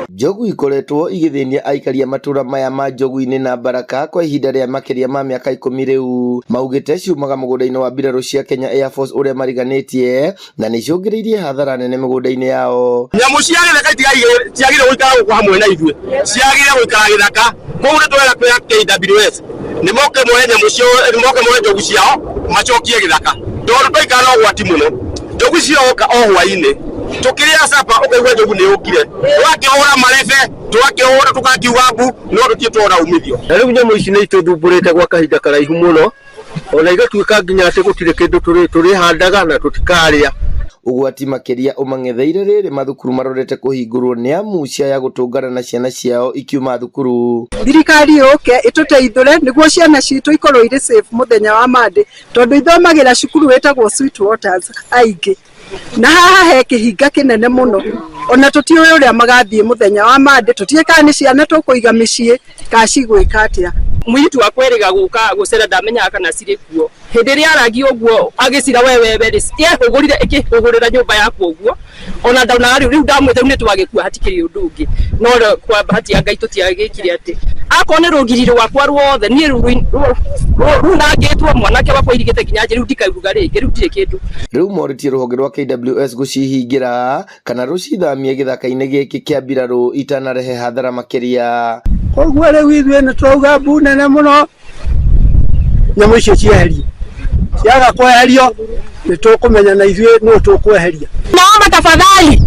Njogu ikoretwo igithinia aikaria matura maya ma Njogu-ini na Baraka kwa ihinda ria makiria ma miaka 10 riu, maugite ciumaga mugunda-ini wa mbiraru cia Kenya Air Force uria mariganitie na ni ciongiriirie hathara nene mugunda-ini yao. Nyamu cia githaka ciagire guikara kwa hamwe na ithue, ciagire guikara githaka koguo twera kwa KWS ni moke moe nyamu cio, ni moke moe Njogu ciao macokie githaka tondu twaikara no gwati muno. Njogu cioka o hwaini tukiria sapa ukaigua Njogu ni ukire twakihura marebe twakihura tukakiuga mbu no tutie twona umithio. Riu nyamu ici ni ituthumbũrĩte gwa kahinda karaihu muno, ona igatuĩka nginya atĩ gũtirĩ kĩndũ tũrĩhandaga na tũtikaria. Ugwati makiria umang'etheire riri mathukuru marorete kuhingurwo ni amu ciaya gutungana na ciana ciao ikiuma thukuru. Thirikari yuke ituteithure niguo ciana citu ikorwo iri safe muthenya wa Monday tondu ithomagira cukuru wetagwo Sweet Waters aingi na haha he kihinga kinene muno, ona tutiuĩ uria magathie muthenya wa Monday, tutie kana ni ciana tukuiga micii ka cigwika atia. Mwitu akweriga guka gucera ndamenya kana ciri kuo hindi ria aragi uguo agicira wewe ri hugurire ikihugurira nyumba yaku uguo ona ndauna riu ndamwete ni twagikua hatikiri undu ungi no kwa bahati ya Ngai tutiagikire ati akone rugiriro wakwa ruothe ni runangitwo mwanake wakwa irigite nginya riu ndikairuga ringi riu ndire kindu. Riu moritie ruhonge rwa KWS gucihingira kana rucithamie githaka-ini giki kia mbiraru itanarehe hathara makiria. Koguo riu ithue ni twauga mbu nene muno nyamu icio cieherio, ciaga kweherio ni tukumenya na ithue no tukweheria. Naomba tafadhali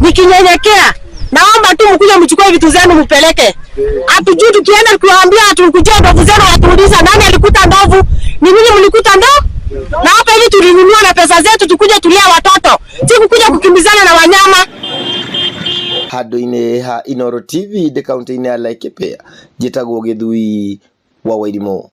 nikinyenyekea, naomba tu mkuje mchukue vitu zenu mpeleke. Hatujui tukienda kuambia tukujia ndovu zenu, atuuliza nani alikuta ndovu, ni nini mlikuta ndovu? Na hapa hivi tulinunua na pesa zetu tukuje tulia watoto, si kukuja kukimbizana na wanyama. Handu-ini ha Inooro TV de kaunti-ini ya Laikipia, njitagwo Githui wa Wairimu.